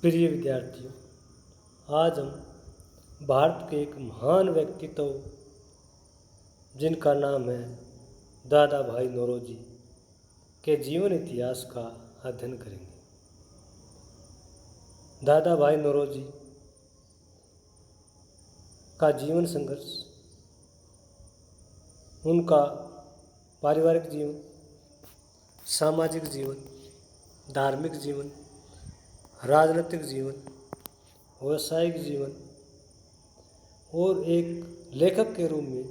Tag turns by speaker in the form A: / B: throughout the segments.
A: प्रिय विद्यार्थियों, आज हम भारत के एक महान व्यक्तित्व जिनका नाम है दादा भाई नौरोजी के जीवन इतिहास का अध्ययन करेंगे। दादा भाई नौरोजी का जीवन संघर्ष, उनका पारिवारिक जीवन, सामाजिक जीवन, धार्मिक जीवन, राजनीतिक जीवन, व्यावसायिक जीवन और एक लेखक के रूप में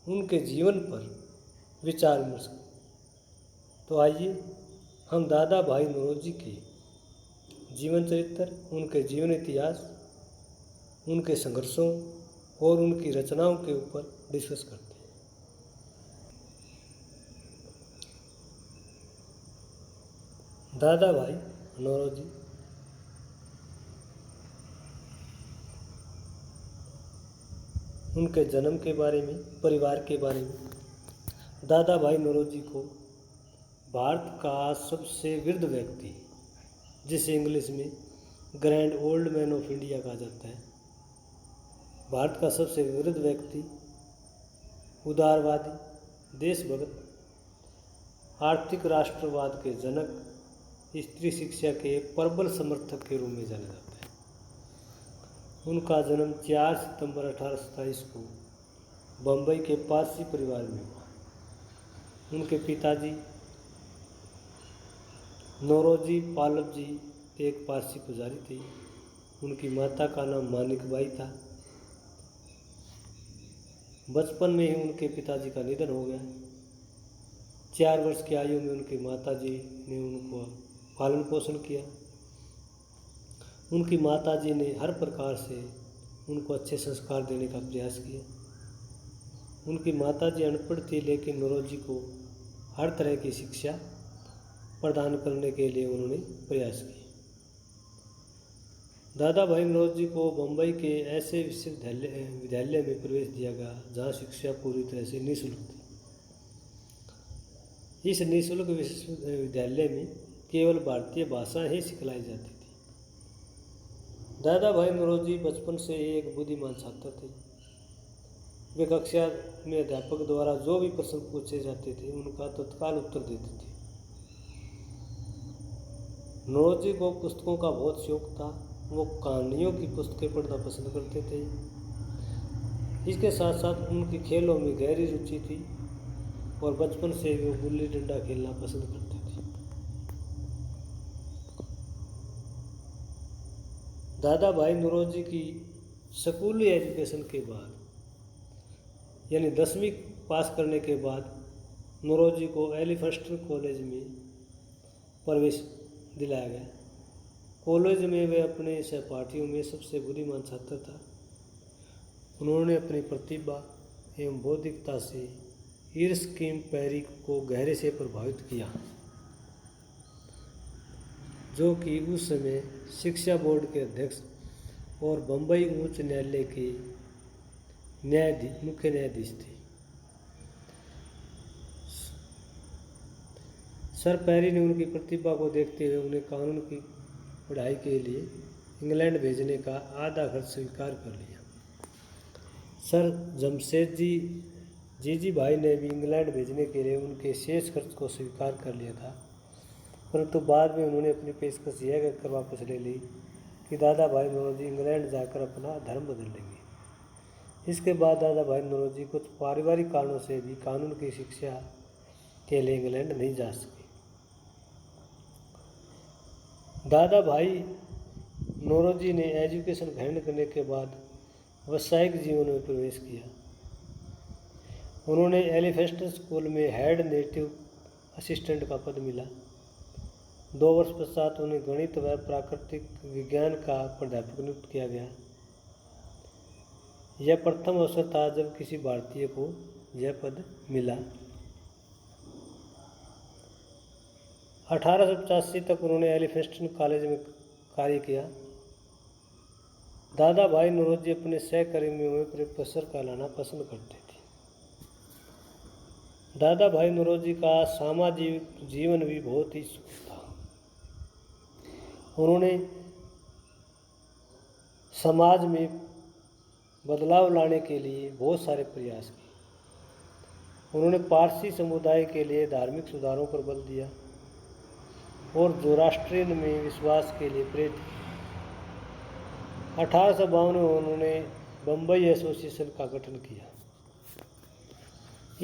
A: उनके जीवन पर विचार विमर्श करें। तो आइए हम दादा भाई नौरोजी के जीवन चरित्र, उनके जीवन इतिहास, उनके संघर्षों और उनकी रचनाओं के ऊपर डिस्कस करते हैं। दादा भाई नौरोजी उनके जन्म के बारे में, परिवार के बारे में। दादा भाई नौरोजी को भारत का सबसे वृद्ध व्यक्ति, जिसे इंग्लिश में grand old man of India कहा जाता है, भारत का सबसे वृद्ध व्यक्ति, उदारवादी, देशभक्त, आर्थिक राष्ट्रवाद के जनक, स्त्री शिक्षा के प्रबल समर्थक के रूप में जाना जाता है। उनका जन्म 4 सितंबर 1827 को बम्बई के पारसी परिवार में हुआ। उनके पिताजी नौरोजी पालव जी एक पारसी पुजारी थे। उनकी माता का नाम मानिकबाई था। बचपन में ही उनके पिताजी का निधन हो गया। 4 वर्ष की आयु में उनकी माताजी ने उनको पालन पोषण किया। उनकी माताजी ने हर प्रकार से उनको अच्छे संस्कार देने का प्रयास किया। उनकी माताजी अनपढ़ थी, लेकिन नौरोजी को हर तरह की शिक्षा प्रदान करने के लिए उन्होंने प्रयास किए। दादा भाई नौरोजी को बम्बई के ऐसे विद्यालय में प्रवेश दिया गया जहाँ शिक्षा पूरी तरह से निःशुल्क थी। इस निःशुल्क विश्वविद्यालय में केवल भारतीय भाषा ही सिखलाई जाती थी। दादा भाई नौरोजी बचपन से ही एक बुद्धिमान छात्र थे। वे कक्षा में अध्यापक द्वारा जो भी प्रश्न पूछे जाते थे उनका तत्काल उत्तर देते थे। नौरोजी को पुस्तकों का बहुत शौक था। वो कहानियों की पुस्तकें पढ़ना पसंद करते थे। इसके साथ साथ उनकी खेलों में गहरी रुचि थी और बचपन से वो गुल्ली डंडा खेलना पसंद करते थे। दादा भाई नौरोजी की स्कूली एजुकेशन के बाद, यानी 10वीं पास करने के बाद, नौरोजी को एलिफेंस्टन कॉलेज में प्रवेश दिलाया गया। कॉलेज में वे अपने सहपाठियों में सबसे बुद्धिमान छात्र था। उन्होंने अपनी प्रतिभा एवं बौद्धिकता से इरस्किम पेरी को गहरे से प्रभावित किया, जो कि उस समय शिक्षा बोर्ड के अध्यक्ष और बम्बई उच्च न्यायालय के मुख्य न्यायाधीश थे। सर पेरी ने उनकी प्रतिभा को देखते हुए उन्हें कानून की पढ़ाई के लिए इंग्लैंड भेजने का आधा खर्च स्वीकार कर लिया। सर जमशेदजी जी भाई ने भी इंग्लैंड भेजने के लिए उनके शेष खर्च को स्वीकार कर लिया था, परंतु बाद में उन्होंने अपनी पेशकश यह कहकर वापस ले ली कि दादा भाई नौरोजी इंग्लैंड जाकर अपना धर्म बदल लेंगे। इसके बाद दादा भाई नौरोजी कुछ पारिवारिक कारणों से भी कानून की शिक्षा के लिए इंग्लैंड नहीं जा सके। दादा भाई नौरोजी ने एजुकेशन ग्रहण करने के बाद व्यावसायिक जीवन में प्रवेश किया। उन्होंने एलिफेंस्टन स्कूल में हेड नेटिव असिस्टेंट का पद मिला। 2 वर्ष पश्चात उन्हें गणित व प्राकृतिक विज्ञान का प्राध्यापक नियुक्त किया गया। यह प्रथम अवसर था जब किसी भारतीय को यह पद मिला। 1885 तक उन्होंने एलिफेंस्टन कॉलेज में कार्य किया। दादा भाई नौरोजी अपने सहकर्मियों में प्रोफेसर कहलाना पसंद करते थे। दादा भाई नौरोजी का सामाजिक जीवन भी बहुत ही सुखद था। उन्होंने समाज में बदलाव लाने के लिए बहुत सारे प्रयास किए। उन्होंने पारसी समुदाय के लिए धार्मिक सुधारों पर बल दिया और ज़ोरास्ट्रियन में विश्वास के लिए प्रेरित किया। 1852 में उन्होंने बम्बई एसोसिएशन का गठन किया।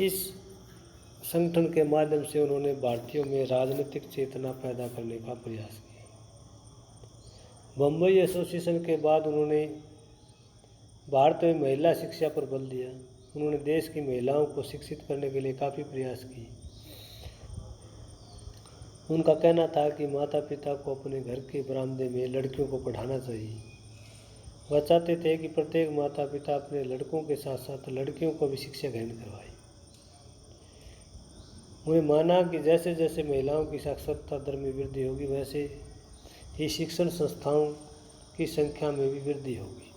A: इस संगठन के माध्यम से उन्होंने भारतीयों में राजनीतिक चेतना पैदा करने का प्रयास किया। बम्बई एसोसिएशन के बाद उन्होंने भारत में महिला शिक्षा पर बल दिया। उन्होंने देश की महिलाओं को शिक्षित करने के लिए काफ़ी प्रयास किए। उनका कहना था कि माता पिता को अपने घर के बरामदे में लड़कियों को पढ़ाना चाहिए। वह चाहते थे कि प्रत्येक माता पिता अपने लड़कों के साथ साथ लड़कियों को भी शिक्षा ग्रहण करवाए। उन्हें माना कि जैसे जैसे महिलाओं की साक्षरता दर में वृद्धि होगी वैसे ही शिक्षण संस्थाओं की संख्या में भी वृद्धि होगी।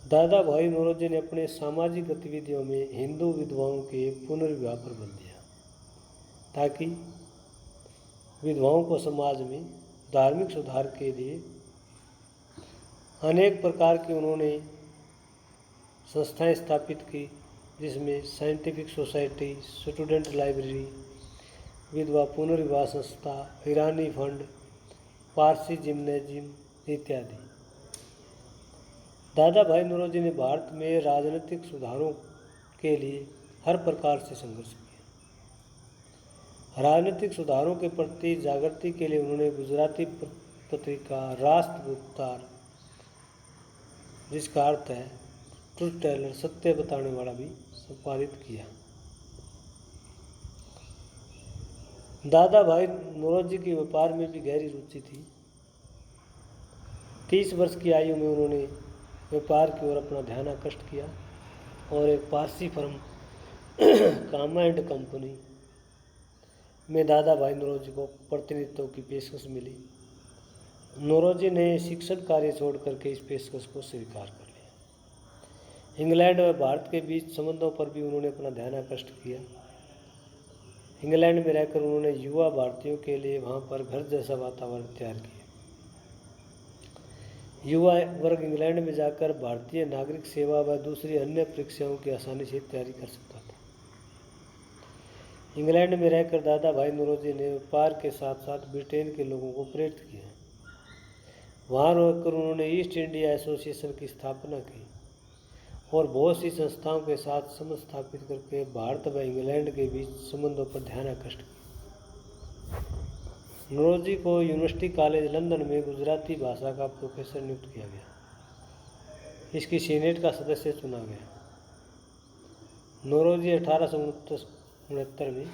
A: दादा भाई नौरोजी ने अपने सामाजिक गतिविधियों में हिंदू विधवाओं के पुनर्विवाह पर बल दिया ताकि विधवाओं को समाज में धार्मिक सुधार के लिए अनेक प्रकार की उन्होंने संस्थाएं स्थापित की, जिसमें साइंटिफिक सोसाइटी, स्टूडेंट लाइब्रेरी, विधवा पुनर्विवाह संस्था, ईरानी फंड, पारसी जिम्नेजियम इत्यादि। दादा भाई नौरोजी ने भारत में राजनीतिक सुधारों के लिए हर प्रकार से संघर्ष किया। राजनीतिक सुधारों के प्रति जागृति के लिए उन्होंने गुजराती पत्रिका राष्ट्रगुप्तार, जिसका अर्थ है ट्रुथ टेलर, सत्य बताने वाला, भी संपादित किया। दादा भाई नौरोजी की व्यापार में भी गहरी रुचि थी। 30 वर्ष की आयु में उन्होंने व्यापार की ओर अपना ध्यान आकृष्ट किया और एक Parsi firm Cama and company में दादा भाई नौरोजी को प्रतिनिधित्व की पेशकश मिली। नौरोजी ने शिक्षण कार्य छोड़ करके इस पेशकश को स्वीकार कर लिया। इंग्लैंड और भारत के बीच संबंधों पर भी उन्होंने अपना ध्यान आकृष्ट किया। इंग्लैंड में रहकर उन्होंने युवा भारतीयों के लिए वहाँ पर घर जैसा वातावरण तैयार किया। युवा वर्ग इंग्लैंड में जाकर भारतीय नागरिक सेवा व दूसरी अन्य परीक्षाओं की आसानी से तैयारी कर सकता था। इंग्लैंड में रहकर दादा भाई नौरोजी ने व्यापार के साथ साथ ब्रिटेन के लोगों को प्रेरित किया। वहाँ रहकर उन्होंने ईस्ट इंडिया एसोसिएशन की स्थापना की और बहुत सी संस्थाओं के साथ संबंध स्थापित करके भारत व इंग्लैंड के बीच संबंधों पर ध्यान आकृष्ट किया। नौरोजी को यूनिवर्सिटी कॉलेज लंदन में गुजराती भाषा का प्रोफेसर नियुक्त किया गया। इसकी सीनेट का सदस्य चुना गया। नौरोजी 1869 में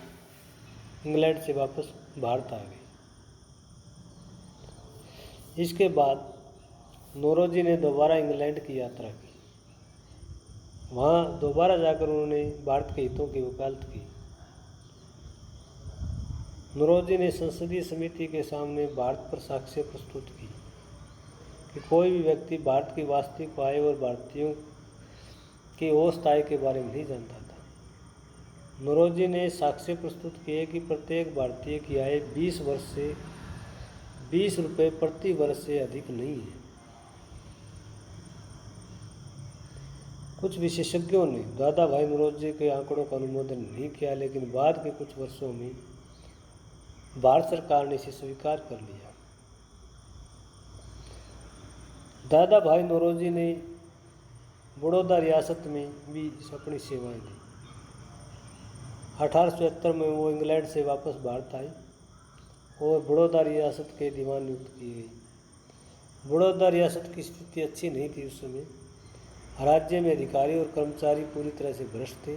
A: इंग्लैंड से वापस भारत आ गए। इसके बाद नौरोजी ने दोबारा इंग्लैंड की यात्रा की। वहाँ दोबारा जाकर उन्होंने भारत के हितों की वकालत की। नौरोजी ने संसदीय समिति के सामने भारत पर साक्ष्य प्रस्तुत की कि कोई भी व्यक्ति भारत की वास्तविक आय और भारतीयों की औसत आय के बारे में नहीं जानता था। नौरोजी ने साक्ष्य प्रस्तुत किए कि प्रत्येक भारतीय की आय 20 रुपये प्रति वर्ष से अधिक नहीं है। कुछ विशेषज्ञों ने दादा भाई नौरोजी के आंकड़ों का अनुमोदन नहीं किया, लेकिन बाद के कुछ वर्षों में भारत सरकार ने इसे स्वीकार कर लिया। दादा भाई नौरोजी ने बड़ौदा रियासत में भी अपनी सेवाएं दी। 1870 में वो इंग्लैंड से वापस भारत आए और बड़ौदा रियासत के दीवान नियुक्त किए गए। बड़ौदा रियासत की स्थिति अच्छी नहीं थी उस समय। राज्य में अधिकारी और कर्मचारी पूरी तरह से भ्रष्ट थे।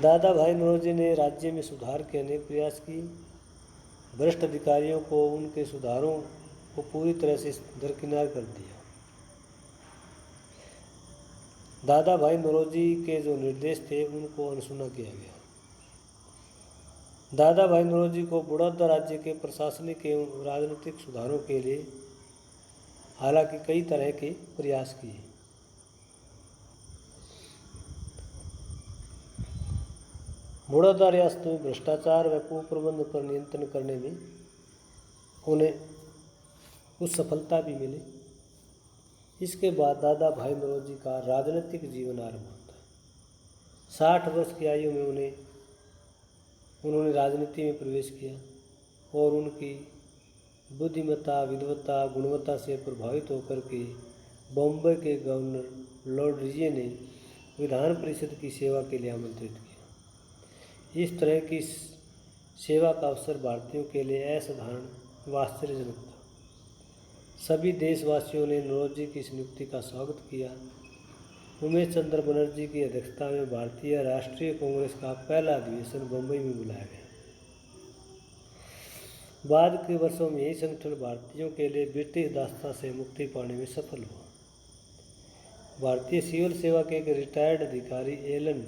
A: दादा भाई नौरोजी ने राज्य में सुधार के अनेक प्रयास किए। भ्रष्ट अधिकारियों को उनके सुधारों को पूरी तरह से दरकिनार कर दिया। दादा भाई नौरोजी के जो निर्देश थे उनको अनसुना किया गया। दादा भाई नौरोजी को बड़ौदा राज्य के प्रशासनिक एवं राजनीतिक सुधारों के लिए हालांकि कई तरह के प्रयास किए। बड़ौदा रियासत में भ्रष्टाचार व कुप्रबंध पर नियंत्रण करने में उन्हें कुछ सफलता भी मिली। इसके बाद दादा भाई नौरोजी का राजनीतिक जीवन आरंभ होता है। 60 वर्ष की आयु में उन्होंने राजनीति में प्रवेश किया और उनकी बुद्धिमत्ता, विद्वत्ता, गुणवत्ता से प्रभावित होकर के बॉम्बे के गवर्नर लॉर्ड रिजे ने विधान परिषद की सेवा के लिए आमंत्रित किया। इस तरह की सेवा का अवसर भारतीयों के लिए असाधारण व आश्चर्यजनक था। सभी देशवासियों ने नौरोजी की इस नियुक्ति का स्वागत किया। उमेश चंद्र बनर्जी की अध्यक्षता में भारतीय राष्ट्रीय कांग्रेस का पहला अधिवेशन बम्बई में बुलाया गया। बाद के वर्षों में यही संगठन भारतीयों के लिए ब्रिटिश दास्तां से मुक्ति पाने में सफल हुआ। भारतीय सिविल सेवा के एक रिटायर्ड अधिकारी एलन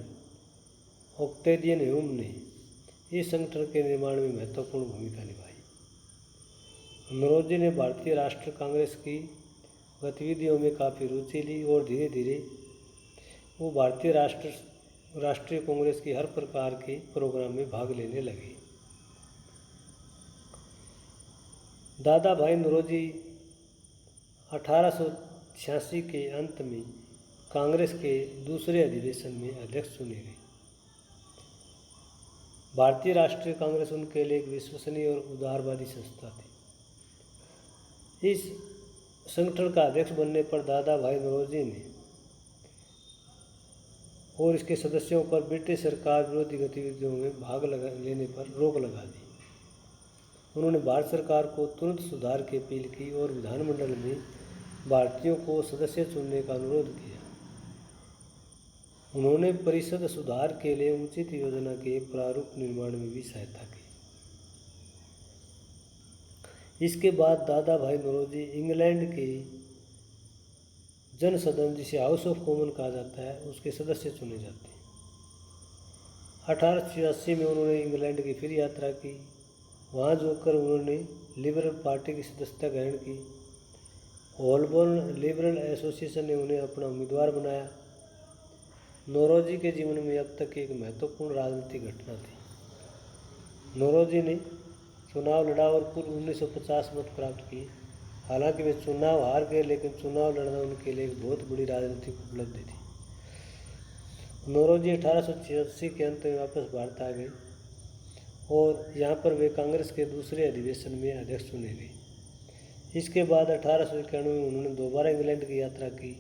A: ऑक्टेवियन ह्यूम ने इस संगठन के निर्माण में महत्वपूर्ण भूमिका निभाई। नौरोजी ने भारतीय राष्ट्रीय कांग्रेस की गतिविधियों में काफ़ी रुचि ली और धीरे धीरे वो भारतीय राष्ट्रीय कांग्रेस की हर प्रकार के प्रोग्राम में भाग लेने लगे। दादा भाई नौरोजी 1886 के अंत में कांग्रेस के दूसरे अधिवेशन में अध्यक्ष चुने गए। भारतीय राष्ट्रीय कांग्रेस उनके लिए एक विश्वसनीय और उदारवादी संस्था थी। इस संगठन का अध्यक्ष बनने पर दादा भाई नौरोजी ने और इसके सदस्यों पर ब्रिटिश सरकार विरोधी गतिविधियों में भाग लेने पर रोक लगा दी। उन्होंने भारत सरकार को तुरंत सुधार की अपील की और विधानमंडल में भारतीयों को सदस्य चुनने का अनुरोध किया। उन्होंने परिषद सुधार के लिए उचित योजना के प्रारूप निर्माण में भी सहायता की। इसके बाद दादा भाई नौरोजी इंग्लैंड के जन सदन, जिसे हाउस ऑफ कॉमन कहा जाता है, उसके सदस्य चुने जाते हैं। 1886 में उन्होंने इंग्लैंड की फिर यात्रा की। वहाँ जाकर उन्होंने लिबरल पार्टी की सदस्यता ग्रहण की। होलबोर्न लिबरल एसोसिएशन ने उन्हें अपना उम्मीदवार बनाया। नौरोजी के जीवन में अब तक एक महत्वपूर्ण राजनीतिक घटना थी। नौरोजी ने चुनाव लड़ा और कुल 1950 मत प्राप्त किए। हालांकि वे चुनाव हार गए, लेकिन चुनाव लड़ना उनके लिए एक बहुत बड़ी राजनीतिक उपलब्धि थी। नौरोजी 1886 के अंत में वापस भारत आ गए और यहाँ पर वे कांग्रेस के दूसरे अधिवेशन में अध्यक्ष चुने गए। इसके बाद 1891 में उन्होंने दोबारा इंग्लैंड की यात्रा की।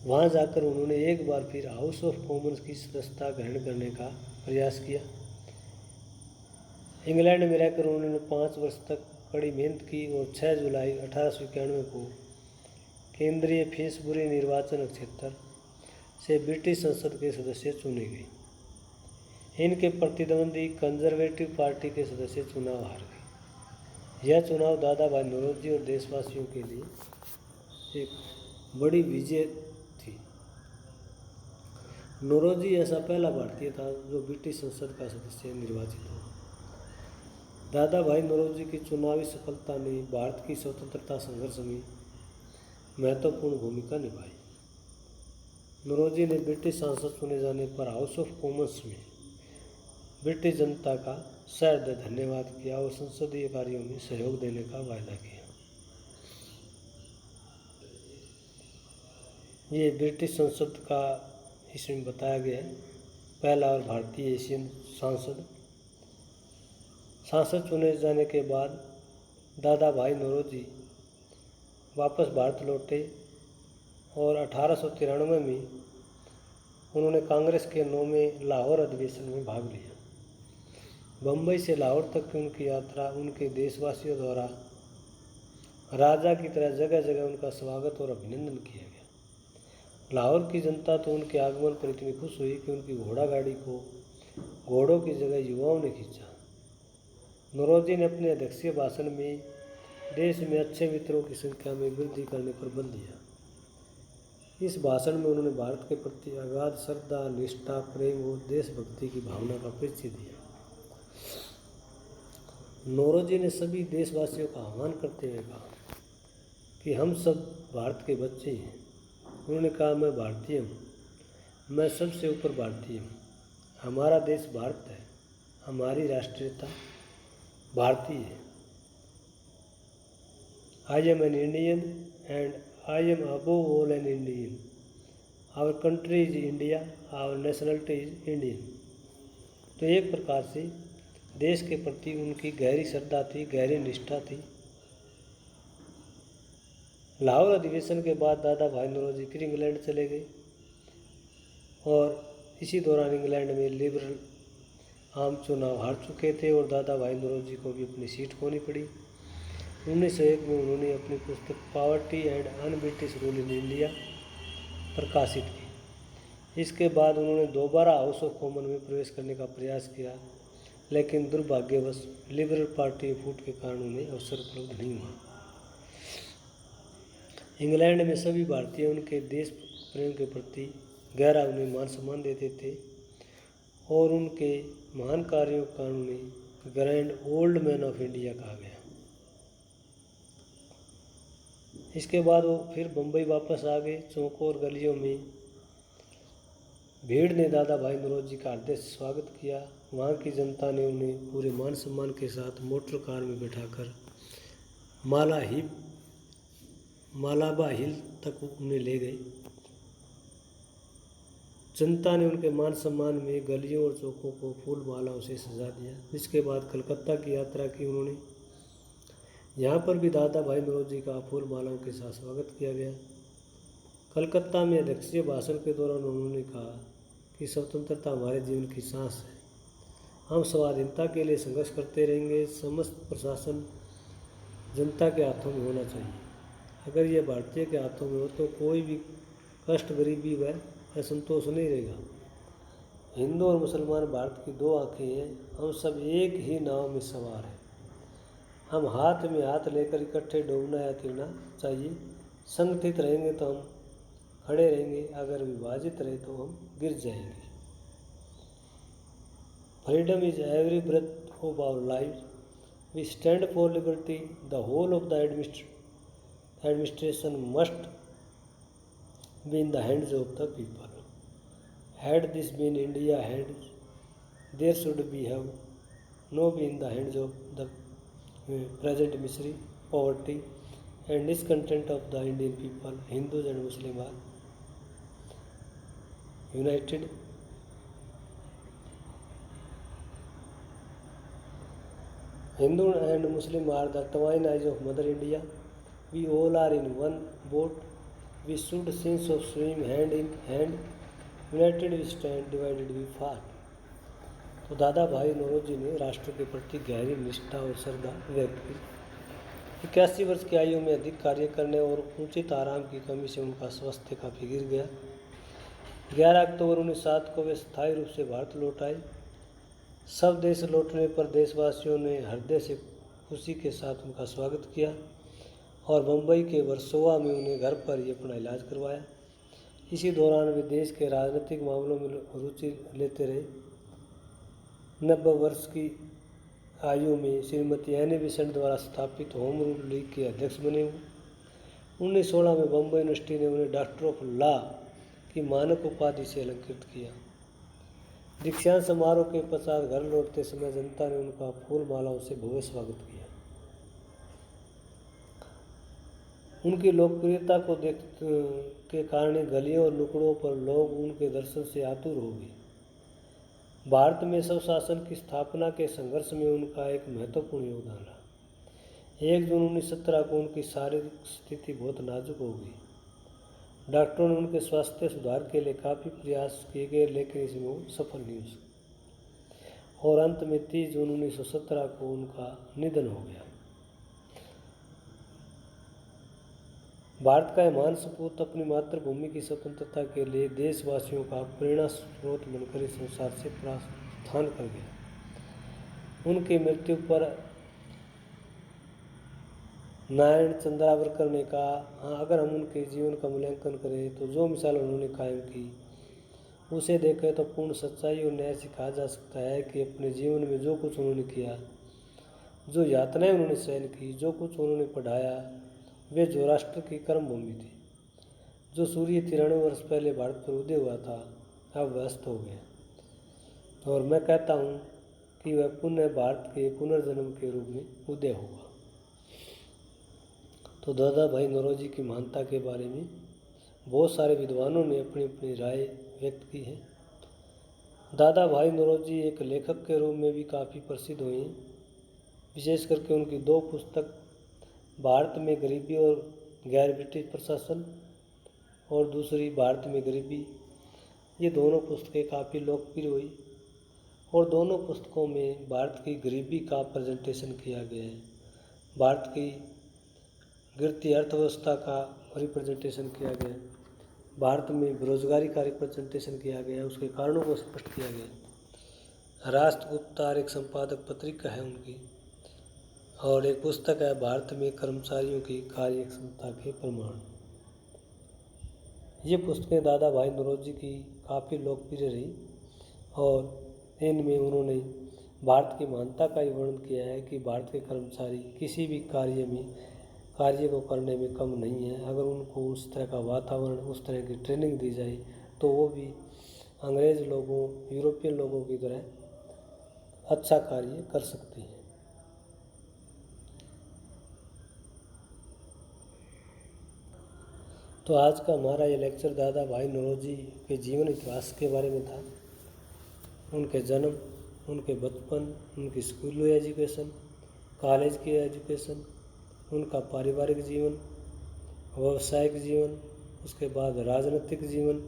A: वहाँ जाकर उन्होंने एक बार फिर हाउस ऑफ कॉमन्स की सदस्यता ग्रहण करने का प्रयास किया। इंग्लैंड में रहकर उन्होंने 5 वर्ष तक कड़ी मेहनत की और 6 जुलाई 1891 को केंद्रीय फिशबुरी निर्वाचन क्षेत्र से ब्रिटिश संसद के सदस्य चुने गए। इनके प्रतिद्वंदी कंजर्वेटिव पार्टी के सदस्य चुनाव हार गए। यह चुनाव दादा भाई नौरोजी और देशवासियों के लिए एक बड़ी विजय थी। नौरोजी ऐसा पहला भारतीय था जो ब्रिटिश संसद का सदस्य निर्वाचित हुआ। दादा भाई नौरोजी की चुनावी सफलता ने भारत की स्वतंत्रता संघर्ष में महत्वपूर्ण भूमिका निभाई। नौरोजी ने ब्रिटिश सांसद चुने जाने पर हाउस ऑफ कॉमन्स में ब्रिटिश जनता का सहृदय धन्यवाद किया और संसदीय कार्यों में सहयोग देने का वायदा किया। ये ब्रिटिश संसद का इसमें बताया गया है। पहला और भारतीय एशियन सांसद चुने जाने के बाद दादा भाई नौरोजी वापस भारत लौटे और 1893 में उन्होंने कांग्रेस के 9वें लाहौर अधिवेशन में भाग लिया। बम्बई से लाहौर तक की उनकी यात्रा उनके देशवासियों द्वारा राजा की तरह जगह जगह उनका स्वागत और अभिनंदन किया गया। लाहौर की जनता तो उनके आगमन पर इतनी खुश हुई कि उनकी घोड़ा गाड़ी को घोड़ों की जगह युवाओं ने खींचा। नौरोजी ने अपने अध्यक्षीय भाषण में देश में अच्छे मित्रों की संख्या में वृद्धि करने पर बल दिया। इस भाषण में उन्होंने भारत के प्रति अगाध श्रद्धा, निष्ठा, प्रेम और देशभक्ति की भावना का परिचय दिया। नौरोजी ने सभी देशवासियों का आह्वान करते हुए कहा कि हम सब भारत के बच्चे हैं। उन्होंने कहा, मैं भारतीय हूँ, मैं सबसे ऊपर भारतीय हूँ। हमारा देश भारत है, हमारी राष्ट्रीयता भारतीय है। I am an Indian and I am above all an Indian. Our country is India, our nationality is Indian. तो एक प्रकार से देश के प्रति उनकी गहरी श्रद्धा थी, गहरी निष्ठा थी। लाहौर अधिवेशन के बाद दादा भाई नौरोजी फिर इंग्लैंड चले गए और इसी दौरान इंग्लैंड में लिबरल आम चुनाव हार चुके थे और दादा भाई नौरोजी को भी अपनी सीट खोनी पड़ी। 1901 में उन्होंने अपनी पुस्तक poverty and un British rule in India प्रकाशित की। इसके बाद उन्होंने दोबारा हाउस ऑफ कॉमन में प्रवेश करने का प्रयास किया, लेकिन दुर्भाग्यवश लिबरल पार्टी में फूट के कारण उन्हें अवसर उपलब्ध नहीं हुआ। इंग्लैंड में सभी भारतीय उनके देश प्रेम के प्रति गहरा उन्हें मान सम्मान देते थे और उनके महान कार्यों के कारण उन्हें grand old man of India कहा गया। इसके बाद वो फिर बम्बई वापस आ गए। चौकों और गलियों में भीड़ ने दादा भाई नौरोजी का हृदय से स्वागत किया। वहाँ की जनता ने उन्हें पूरे मान सम्मान के साथ मोटर कार में बैठाकर मालाबा हिल तक उन्हें ले गए। जनता ने उनके मान सम्मान में गलियों और चौकों को फूल मालाओं से सजा दिया। इसके बाद कलकत्ता की यात्रा की उन्होंने। यहाँ पर भी दादा भाई नौरोजी का फूल मालाओं के साथ स्वागत किया गया। कलकत्ता में अध्यक्षीय भाषण के दौरान उन्होंने कहा कि स्वतंत्रता हमारे जीवन की सांस है। हम स्वाधीनता के लिए संघर्ष करते रहेंगे। समस्त प्रशासन जनता के हाथों में होना चाहिए। अगर यह भारतीय के हाथों में हो तो कोई भी कष्ट, गरीबी व असंतोष नहीं रहेगा। हिंदू और मुसलमान भारत की दो आंखें हैं। हम सब एक ही नाव में सवार हैं। हम हाथ में हाथ लेकर इकट्ठे डूबना या तैरना चाहिए। संगठित रहेंगे तो हम खड़े रहेंगे, अगर विभाजित रहे तो हम गिर जाएंगे। Freedom is every breath of our life. We stand for liberty. The whole of the administration must be in the hands of the people. Had this been India hands, there should be have no be in the hands of the present misery, poverty and discontent of the Indian people. Hindus and Muslims are united. Hindu and Muslim are the twin eyes of Mother India. We all are in one boat. We should sense of swim hand in hand. United we stand, divided we fall. तो दादा भाई नौरोजी ने राष्ट्र के प्रति गहरी निष्ठा और श्रद्धा व्यक्त की। 81 वर्ष की आयु में अधिक कार्य करने और उचित आराम की कमी से उनका स्वास्थ्य काफी गिर गया। 11 अक्टूबर 1907 को वे स्थायी रूप से भारत लौट आए। सब देश लौटने पर देशवासियों ने हृदय से खुशी के साथ उनका स्वागत किया और मुंबई के वर्सोवा में उन्हें घर पर ही अपना इलाज करवाया। इसी दौरान वे देश के राजनीतिक मामलों में रुचि लेते रहे। 90 वर्ष की आयु में श्रीमती एनी बेसेंट द्वारा स्थापित होम रूल लीग के अध्यक्ष बने हुए। 1916 में बम्बई यूनिवर्सिटी ने उन्हें डॉक्टर ऑफ लॉ की मानक उपाधि से अलंकृत किया। दीक्षांत समारोह के पश्चात घर लौटते समय जनता ने उनका फूल मालाओं से भव्य स्वागत किया। उनकी लोकप्रियता को देख के कारण गलियों और नुकड़ों पर लोग उनके दर्शन से आतुर हो गए। भारत में स्वशासन की स्थापना के संघर्ष में उनका एक महत्वपूर्ण योगदान रहा। 1 जून 1917 को उनकी शारीरिक स्थिति बहुत नाजुक हो गई। डॉक्टरों ने उनके स्वास्थ्य सुधार के लिए काफ़ी प्रयास किए गए, लेकिन इसमें वो सफल नहीं हो सके और अंत में 30 जून 1917 को उनका निधन हो गया। भारत का महान सपूत अपनी मातृभूमि की स्वतंत्रता के लिए देशवासियों का प्रेरणा स्रोत बनकर इस संसार से प्रस्थान कर गया। उनकी मृत्यु पर नारायण चंद्रावरकर ने कहा, अगर हम उनके जीवन का मूल्यांकन करें तो जो मिसाल उन्होंने कायम की उसे देखें तो पूर्ण सच्चाई और न्याय से कहा जा सकता है कि अपने जीवन में जो कुछ उन्होंने किया, जो यातनाएं उन्होंने सहन की, जो कुछ उन्होंने पढ़ाया, वे जो राष्ट्र की कर्मभूमि थी। जो सूर्य 93 वर्ष पहले भारत पर उदय हुआ था, अब अस्त हो गया और मैं कहता हूँ कि वह पुनः भारत के पुनर्जन्म के रूप में उदय होगा। तो दादा भाई नौरोजी की महानता के बारे में बहुत सारे विद्वानों ने अपनी अपनी राय व्यक्त की है। दादा भाई नौरोजी एक लेखक के रूप में भी काफ़ी प्रसिद्ध हुए हैं। विशेष करके उनकी 2 पुस्तक भारत में गरीबी और गैर ब्रिटिश प्रशासन और दूसरी भारत में गरीबी, ये दोनों पुस्तकें काफ़ी लोकप्रिय हुई और दोनों पुस्तकों में भारत की गरीबी का प्रेजेंटेशन किया गया है। भारत की गिरती अर्थव्यवस्था का रिप्रेजेंटेशन किया गया है। भारत में बेरोजगारी का रिप्रेजेंटेशन किया गया है, उसके कारणों को स्पष्ट किया गया है। राष्ट्रगुप्तार एक संपादक पत्रिका है उनकी, और एक पुस्तक है भारत में कर्मचारियों की कार्य क्षमता के प्रमाण। ये पुस्तकें दादा भाई नौरोजी की काफ़ी लोकप्रिय रही और इनमें उन्होंने भारत की महानता का ही वर्णन किया है कि भारत के कर्मचारी किसी भी कार्य को करने में कम नहीं है। अगर उनको उस तरह का वातावरण, उस तरह की ट्रेनिंग दी जाए तो वो भी अंग्रेज़ लोगों, यूरोपियन लोगों की तरह अच्छा कार्य कर सकते हैं। तो आज का हमारा ये लेक्चर दादा भाई नौरोजी के जीवन इतिहास के बारे में था। उनके जन्म, उनके बचपन, उनकी स्कूल एजुकेशन, कॉलेज की एजुकेशन, उनका पारिवारिक जीवन, व्यावसायिक जीवन, उसके बाद राजनीतिक जीवन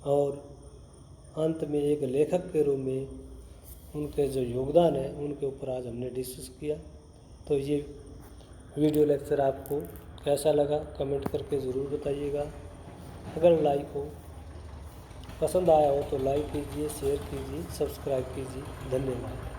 A: और अंत में एक लेखक के रूप में उनके जो योगदान है उनके ऊपर आज हमने डिस्कस किया। तो ये वीडियो लेक्चर आपको कैसा लगा कमेंट करके ज़रूर बताइएगा। अगर पसंद आया हो तो लाइक कीजिए, शेयर कीजिए, सब्सक्राइब कीजिए। धन्यवाद।